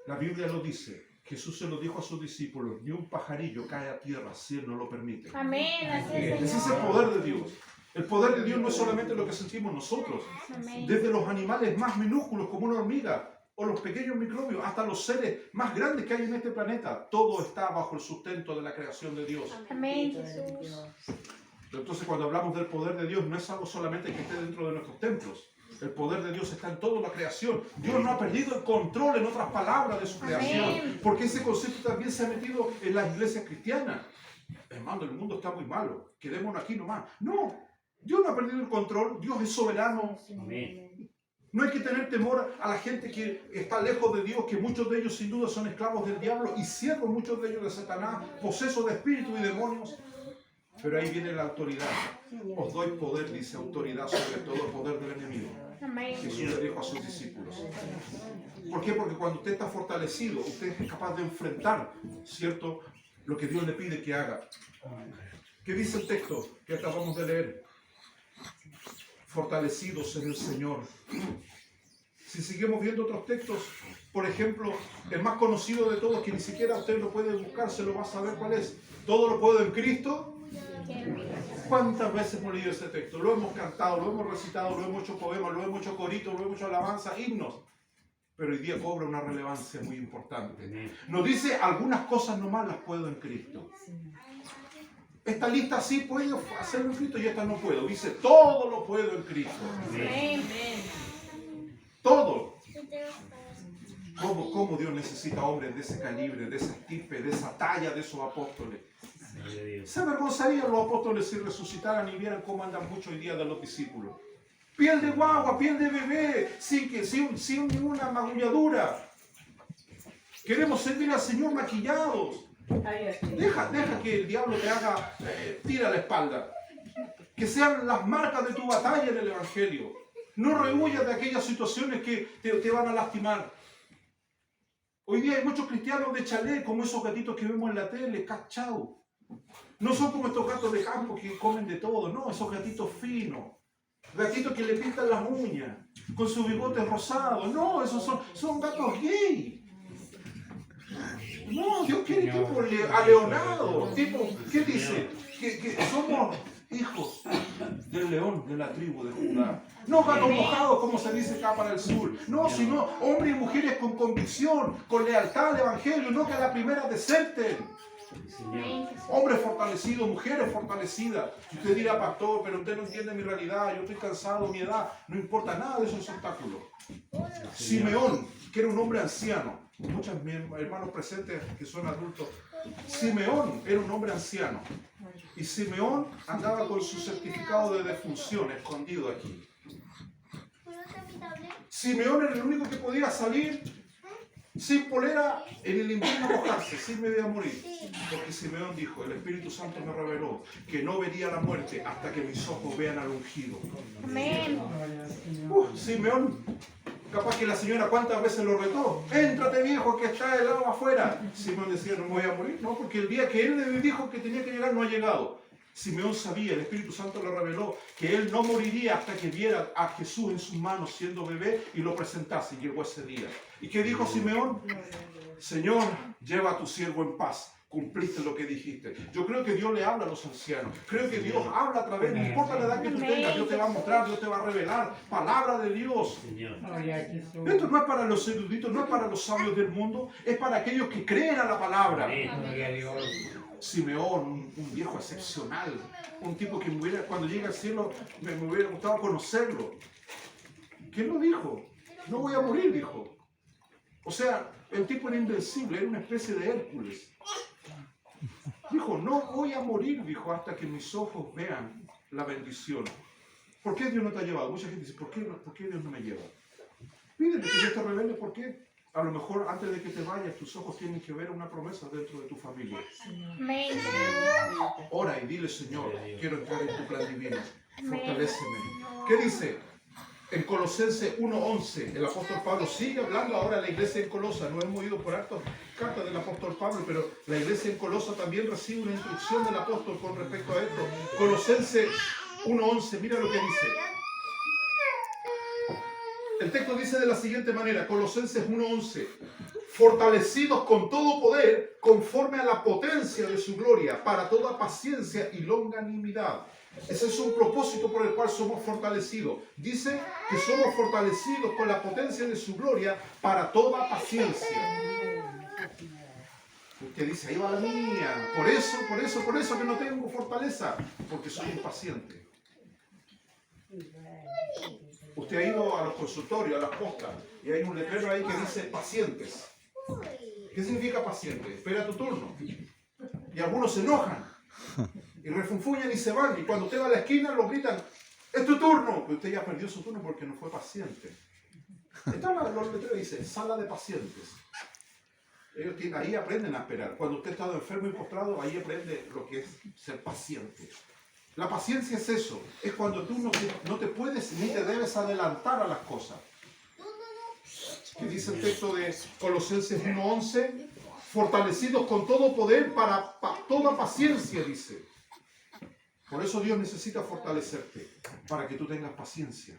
La Biblia lo dice. Jesús se lo dijo a sus discípulos, ni un pajarillo cae a tierra si Él no lo permite.
Amén. Así es,
Ese es el
Señor.
poder de Dios. El poder de Dios no es solamente lo que sentimos nosotros.
Amén.
Desde los animales más minúsculos como una hormiga o los pequeños microbios hasta los seres más grandes que hay en este planeta, todo está bajo el sustento de la creación de Dios.
Amén, Jesús.
Entonces cuando hablamos del poder de Dios no es algo solamente que esté dentro de nuestros templos. El poder de Dios está en toda la creación. Dios no ha perdido el control, en otras palabras, de su creación.
Amén.
Porque ese concepto también se ha metido en las iglesias cristianas. Hermano, el mundo está muy malo. Quedémonos aquí nomás. No, Dios no ha perdido el control. Dios es soberano.
Amén.
No hay que tener temor a la gente que está lejos de Dios, que muchos de ellos sin duda son esclavos del diablo y siervos muchos de ellos de Satanás, posesos de espíritus y demonios. Pero ahí viene la autoridad. Os doy poder, dice, autoridad sobre todo el poder del enemigo.
Amén.
Jesús le dijo a sus discípulos. ¿Por qué? Porque cuando usted está fortalecido, usted es capaz de enfrentar, ¿cierto?, lo que Dios le pide que haga. ¿Qué dice el texto que acabamos de leer? Fortalecidos en el Señor. Si seguimos viendo otros textos, por ejemplo, el más conocido de todos, que ni siquiera usted lo puede buscar, se lo va a saber cuál es. Todo lo puedo en Cristo. ¿Cuántas veces hemos leído ese texto? Lo hemos cantado, lo hemos recitado, lo hemos hecho poemas, lo hemos hecho coritos, lo hemos hecho alabanza, himnos. Pero hoy día cobra una relevancia muy importante. Nos dice, algunas cosas nomás las puedo en Cristo. Esta lista sí puedo hacerlo en Cristo y esta no puedo. Dice, todo lo puedo en Cristo.
Amén.
Todo. ¿Cómo Dios necesita hombres de ese calibre, de esa estirpe, de esa talla de esos apóstoles? Se avergonzarían los apóstoles si resucitaran y vieran cómo andan mucho hoy día de los discípulos. Piel de guagua, piel de bebé, sin ninguna magulladura. Queremos servir al Señor maquillados. Deja que el diablo te haga, tira la espalda. Que sean las marcas de tu batalla en el Evangelio. No rehuyas de aquellas situaciones que te van a lastimar. Hoy día hay muchos cristianos de chalet, como esos gatitos que vemos en la tele, cachao. No son como estos gatos de campo que comen de todo, no, esos gatitos finos. Gatitos que le pintan las uñas, con su bigote rosado. No, esos son gatos gay. No, Dios quiere tipo aleonado. Tipo, ¿qué dice? Que somos hijos del león de la tribu de Judá. No gatos mojados como se dice acá para el sur. No, sino hombres y mujeres con convicción, con lealtad al Evangelio, no que a la primera deserten. Hombres fortalecidos, mujeres fortalecidas. Y usted dirá, pastor, pero usted no entiende mi realidad, yo estoy cansado, mi edad. No importa nada de esos obstáculos. Simeón, que era un hombre anciano. Muchos hermanos presentes que son adultos. Simeón era un hombre anciano. Y Simeón andaba con su certificado de defunción escondido aquí. Simeón era el único que podía salir sin polera en el invierno, mojarse, sin medio a morir. Porque Simeón dijo, el Espíritu Santo me reveló que no vería la muerte hasta que mis ojos vean al ungido.
Amén.
Simeón, capaz que la señora cuántas veces lo retó. Éntrate viejo que está helado afuera. Simeón decía, no me voy a morir. No, porque el día que él le dijo que tenía que llegar no ha llegado. Simeón sabía, el Espíritu Santo le reveló que él no moriría hasta que viera a Jesús en sus manos siendo bebé y lo presentase. Y llegó ese día. ¿Y qué dijo Simeón? Señor, lleva a tu siervo en paz. Cumpliste lo que dijiste. Yo creo que Dios le habla a los ancianos. Creo que Dios habla a través, no importa la edad que tú tengas, Dios te va a mostrar, Dios te va a revelar. Palabra de Dios. Esto no es para los eruditos, no es para los sabios del mundo, es para aquellos que creen a la palabra. Simeón, un viejo excepcional, un tipo que cuando llegue al cielo me hubiera gustado conocerlo. ¿Quién lo dijo? No voy a morir, dijo. O sea, el tipo era invencible, era una especie de Hércules. Dijo, no voy a morir, dijo, hasta que mis ojos vean la bendición. ¿Por qué Dios no te ha llevado? Mucha gente dice, ¿por qué Dios no me lleva? Pídele que Dios te revele por qué. A lo mejor antes de que te vayas, tus ojos tienen que ver una promesa dentro de tu familia.
Amén.
Ora y dile, Señor, quiero entrar en tu plan divino. Fortaléceme. ¿Qué dice? En Colosenses 1:11, el apóstol Pablo sigue hablando ahora a la iglesia en Colosa. No hemos ido por alto cartas del apóstol Pablo, pero la iglesia en Colosa también recibe una instrucción del apóstol con respecto a esto. Colosenses 1:11, mira lo que dice. El texto dice de la siguiente manera, Colosenses 1:11, fortalecidos con todo poder conforme a la potencia de su gloria, para toda paciencia y longanimidad. Ese es un propósito por el cual somos fortalecidos. Dice que somos fortalecidos con la potencia de su gloria para toda paciencia. Usted dice, ahí va la mía. Por eso que no tengo fortaleza, porque soy impaciente. Usted ha ido a los consultorios, a las postas, y hay un letrero ahí que dice pacientes. ¿Qué significa paciente? Espera tu turno. Y algunos se enojan, y refunfuñan y se van, y cuando usted va a la esquina lo gritan, es tu turno, pero usted ya perdió su turno porque no fue paciente. Los letreros dicen, sala de pacientes. Ellos ahí aprenden a esperar. Cuando usted está enfermo y postrado, ahí aprende lo que es ser paciente. La paciencia es eso, es cuando tú no te puedes ni te debes adelantar a las cosas. ¿Qué dice el texto de Colosenses 1:11? Fortalecidos con todo poder para toda paciencia, dice. Por eso Dios necesita fortalecerte, para que tú tengas paciencia.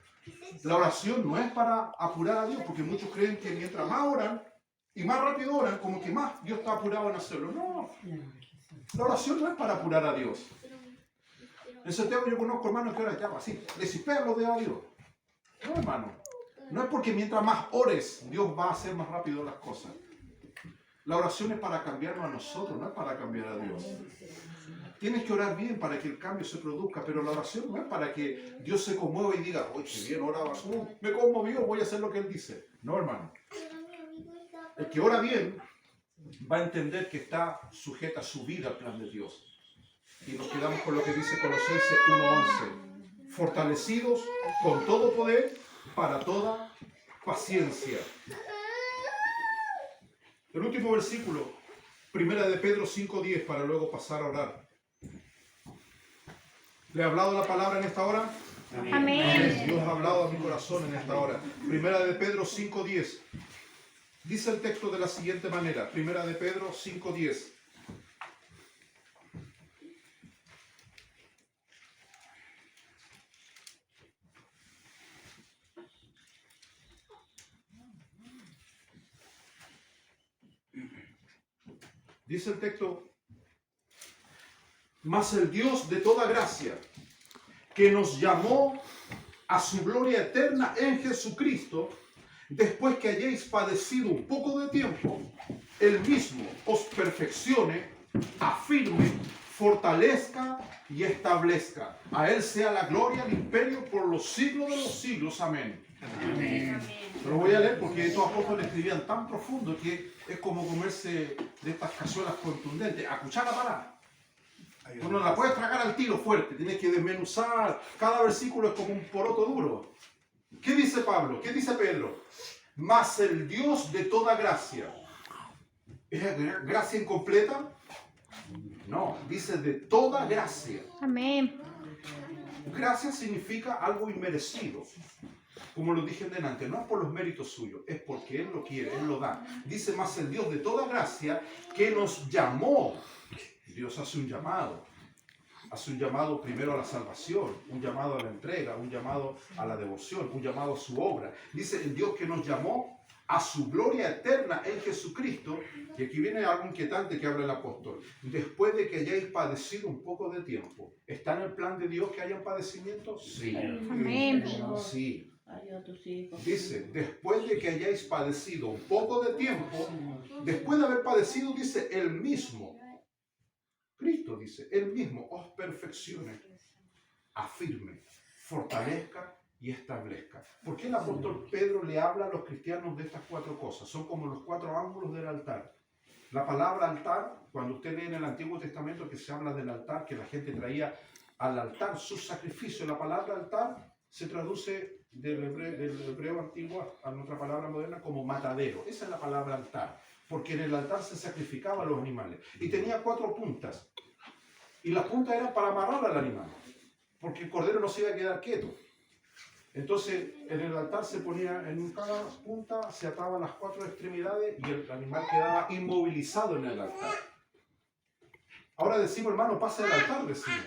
La oración no es para apurar a Dios, porque muchos creen que mientras más oran y más rápido oran, como que más Dios está apurado en hacerlo. No, la oración no es para apurar a Dios. En Santiago yo conozco hermanos que oran ya así, le chispean los dedos a Dios. No, hermano. No es porque mientras más ores, Dios va a hacer más rápido las cosas. La oración es para cambiarnos a nosotros, no es para cambiar a Dios. Tienes que orar bien para que el cambio se produzca, pero la oración no es para que Dios se conmueva y diga, oye, qué bien oraba, me conmovió, voy a hacer lo que Él dice. No, hermano. El que ora bien va a entender que está sujeta su vida al plan de Dios. Y nos quedamos con lo que dice Colosenses 1:11. Fortalecidos con todo poder para toda paciencia. El último versículo, 1 de Pedro 5:10, para luego pasar a orar. ¿Le ha hablado la palabra en esta hora?
Amén.
Dios ha hablado a mi corazón en esta hora. 1 de Pedro 5:10. Dice el texto de la siguiente manera. 1 de Pedro 5:10. Dice el texto, mas el Dios de toda gracia, que nos llamó a su gloria eterna en Jesucristo, después que hayáis padecido un poco de tiempo, Él mismo os perfeccione, afirme, fortalezca y establezca. A Él sea la gloria, el imperio por los siglos de los siglos. Amén.
Amén.
Pero voy a leer porque estos apóstoles escribían tan profundo que es como comerse de estas cazuelas contundentes, a cuchara parada. Uno la puede tragar al tiro fuerte, tienes que desmenuzar. Cada versículo es como un poroto duro. ¿Qué dice Pablo? ¿Qué dice Pedro? Mas el Dios de toda gracia. ¿Es gracia incompleta? No, dice de toda gracia.
Amén.
Gracia significa algo inmerecido. Como lo dije delante, no es por los méritos suyos, es porque Él lo quiere, Él lo da. Dice más el Dios de toda gracia que nos llamó. Dios hace un llamado. Hace un llamado primero a la salvación, un llamado a la entrega, un llamado a la devoción, un llamado a su obra. Dice el Dios que nos llamó a su gloria eterna en Jesucristo. Y aquí viene algo inquietante que habla el apóstol. Después de que hayáis padecido un poco de tiempo. ¿Está en el plan de Dios que hayan padecimientos? Sí.
Amén.
Sí.
Ayuda a tus hijos.
Dice, después de que hayáis padecido un poco de tiempo, después de haber padecido, dice, Él mismo, Cristo dice, Él mismo os perfeccione, afirme, fortalezca y establezca. ¿Por qué el apóstol Pedro le habla a los cristianos de estas cuatro cosas? Son como los cuatro ángulos del altar. La palabra altar, cuando usted lee en el Antiguo Testamento que se habla del altar, que la gente traía al altar sus sacrificios, la palabra altar se traduce del hebreo antiguo a nuestra palabra moderna como matadero. Esa es la palabra altar, porque en el altar se sacrificaban los animales. Y tenía 4 puntas. Y las puntas eran para amarrar al animal, porque el cordero no se iba a quedar quieto. Entonces, en el altar se ponía, en cada punta se ataban las 4 extremidades y el animal quedaba inmovilizado en el altar. Ahora decimos, hermano, pase al altar, decimos.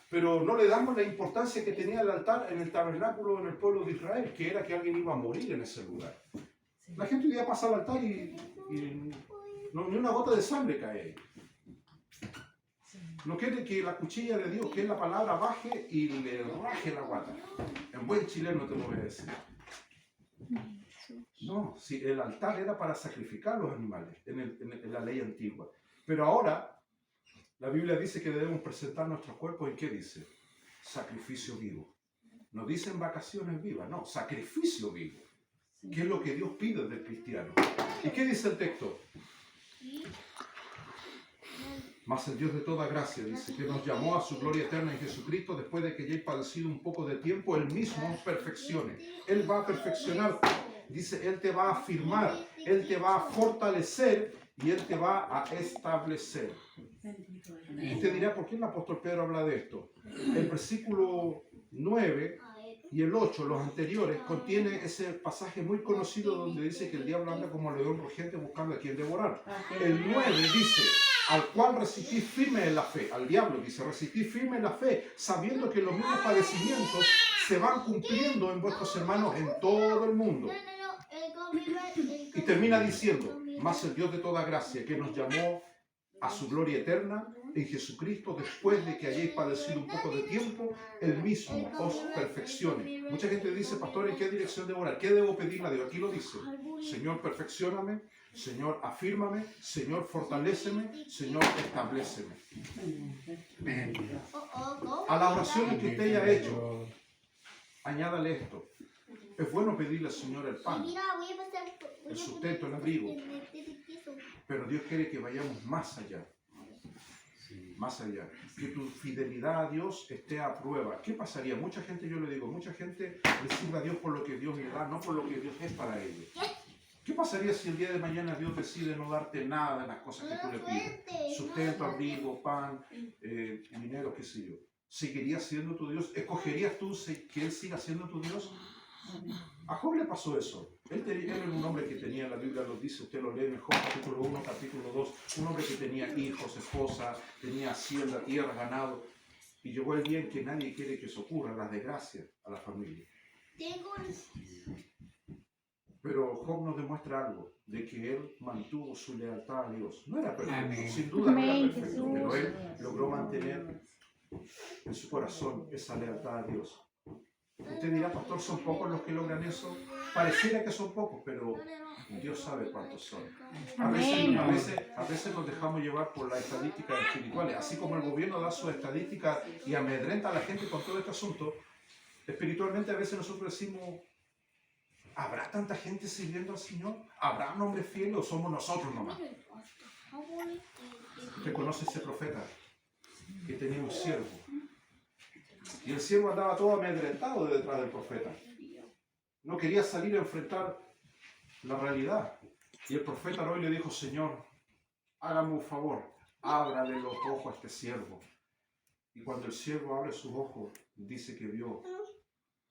Pero no le damos la importancia que tenía el altar en el tabernáculo en el pueblo de Israel, que era que alguien iba a morir en ese lugar. La gente hoy día pasa al altar y no, ni una gota de sangre cae ahí. No quiere que la cuchilla de Dios, que es la palabra, baje y le raje la guata. En buen chileno te lo voy a decir. No, si el altar era para sacrificar los animales en la ley antigua. Pero ahora, la Biblia dice que debemos presentar nuestros cuerpos, ¿en qué dice? Sacrificio vivo. No dicen vacaciones vivas, no, sacrificio vivo. ¿Qué es lo que Dios pide del cristiano? ¿Y qué dice el texto? Mas el Dios de toda gracia, dice, que nos llamó a su gloria eterna en Jesucristo, después de que hayáis padecido un poco de tiempo, Él mismo os perfeccione. Él va a perfeccionarte. Dice, Él te va a afirmar, Él te va a fortalecer y Él te va a establecer. Y usted dirá, ¿por qué el apóstol Pedro habla de esto? El versículo 9 y el 8, los anteriores, contiene ese pasaje muy conocido donde dice que el diablo anda como león rugiente buscando a quien devorar. El 9 dice, al cual resistís firme en la fe. Al diablo dice, resistís firme en la fe, sabiendo que los mismos padecimientos se van cumpliendo en vuestros hermanos en todo el mundo. Y termina diciendo, mas el Dios de toda gracia, que nos llamó a su gloria eterna en Jesucristo, después de que hayáis padecido un poco de tiempo, Él mismo os perfeccione. Mucha gente dice, pastor, ¿en qué dirección debo orar? ¿Qué debo pedirle a Dios? Aquí lo dice, Señor, perfeccióname, Señor, afírmame, Señor, fortaléceme, Señor, establéceme. A la oración que usted haya hecho, añádale esto. Es bueno pedirle al Señor el pan, el sustento, el abrigo, pero Dios quiere que vayamos más allá. Más allá, que tu fidelidad a Dios esté a prueba. ¿Qué pasaría? Mucha gente, yo le digo, mucha gente le sirve a Dios por lo que Dios le da, no por lo que Dios es para ellos. ¿Qué pasaría si el día de mañana Dios decide no darte nada de las cosas que tú le pides? Sustento, abrigo, pan, dinero, qué sé yo. ¿Seguirías siendo tu Dios? ¿Escogerías tú que Él siga siendo tu Dios? A Job le pasó eso. Él era un hombre que tenía, la Biblia lo dice, usted lo lee en Job capítulo 1, capítulo 2, un hombre que tenía hijos, esposa, tenía hacienda, tierra, ganado. Y llegó el día en que nadie quiere que eso ocurra, las desgracias a la familia. Pero Job nos demuestra algo, de que él mantuvo su lealtad a Dios. No era perfecto, sin duda no era perfecto, pero él logró mantener en su corazón esa lealtad a Dios. Usted dirá, pastor, ¿son pocos los que logran eso? Pareciera que son pocos, pero Dios sabe cuántos son. A veces nos dejamos llevar por las estadísticas espirituales. Así como el gobierno da sus estadísticas y amedrenta a la gente con todo este asunto, espiritualmente a veces nosotros decimos, ¿habrá tanta gente sirviendo al Señor? ¿Habrá un hombre fiel o somos nosotros nomás? Usted conoce ese profeta que tenía un siervo. Y el siervo andaba todo amedrentado detrás del profeta. No quería salir a enfrentar la realidad. Y el profeta hoy le dijo, Señor, hágame un favor, ábrale los ojos a este siervo. Y cuando el siervo abre sus ojos, dice que vio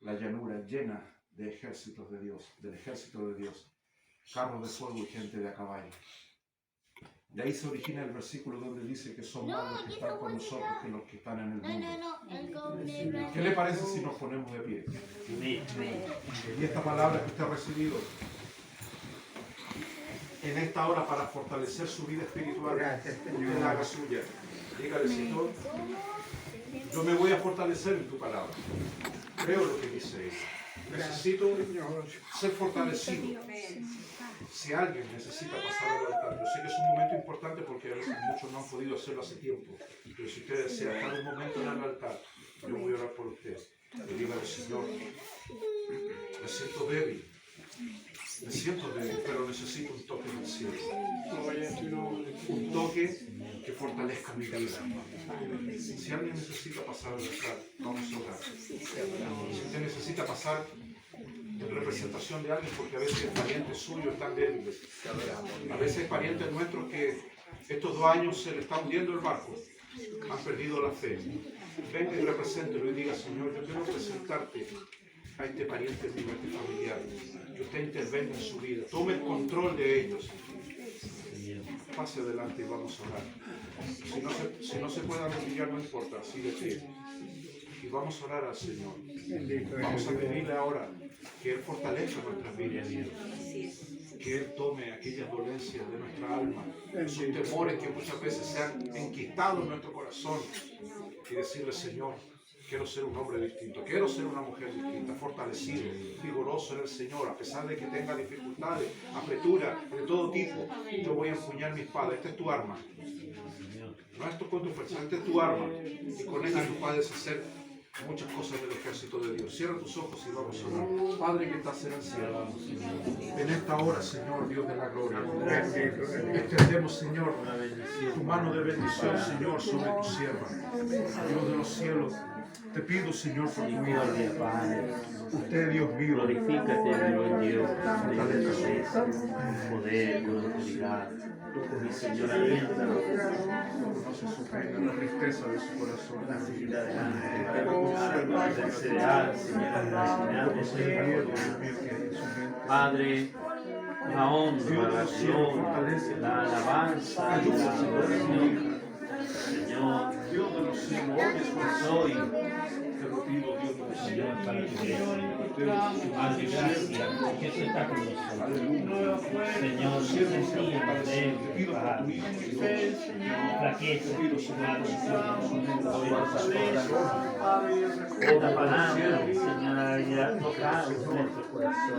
la llanura llena de ejércitos de Dios, del ejército de Dios, carros de fuego y gente de a caballo. De ahí se origina el versículo donde dice que son más los que están con nosotros que los que están en el mundo. ¿Qué le parece si nos ponemos de pie? Y esta palabra que usted ha recibido en esta hora para fortalecer su vida espiritual, usted la haga suya. Dígale, Señor, yo me voy a fortalecer en tu palabra. Creo lo que dice ella. Necesito ser fortalecido. Si alguien necesita pasar al altar, yo sé que es un momento importante porque a veces muchos no han podido hacerlo hace tiempo, pero si usted desea estar un momento en el altar, yo voy a orar por usted. Y dígale, Señor, me siento débil, pero necesito un toque del cielo. Un toque que fortalezca mi vida. Si alguien necesita pasar a rezar, vamos a orar. Si usted necesita pasar en representación de alguien, porque a veces parientes suyos están débiles, a veces parientes nuestros que estos 2 años se le está hundiendo el barco, han perdido la fe. Venga y represéntelo y diga: Señor, yo quiero presentarte a este pariente mío, a este familiar, que usted intervenga en su vida, tome el control de ellos. Pase adelante y vamos a orar. Si no se puede arrodillar, no importa, así de pie. Y vamos a orar al Señor. Vamos a pedirle ahora que Él fortalezca nuestras vidas, que Él tome aquellas dolencias de nuestra alma, esos temores que muchas veces se han enquistado en nuestro corazón, y decirle: Señor, quiero ser un hombre distinto, quiero ser una mujer distinta, fortalecido, vigoroso en el Señor, a pesar de que tenga dificultades, apretura de todo tipo. Yo voy a empuñar mi espada. Esta es tu arma. No es con tu fuerza, esta es tu arma. Y con ella tú puedes hacer muchas cosas del ejército de Dios. Cierra tus ojos y vamos a orar. Padre que estás en el cielo, en esta hora, Señor, Dios de la gloria, extendemos, Señor, tu mano de bendición, Señor, sobre tu sierva. Dios de los cielos, te pido, Señor, por tu vida. Usted, Dios mío,
Glorifícate, mi Dios, con grandeza, con poder, con autoridad. Mi Señor, aliéntalo.
conoce su pena, la tristeza de su corazón.
La seguir adelante, para perseverar, Señor,
Señor,
Padre, la honra, la gloria, la alabanza, la adoración. Señor,
Dios de los cielos, oye su
soy,
te lo pido, Dios de los
Señor,
cielos.
para tu Padre, gracias, porque eso está con nosotros. Señor, yo sentí en el débil, Padre, flaqueza, Padre, esta palabra, Señor, haya tocado nuestro corazón.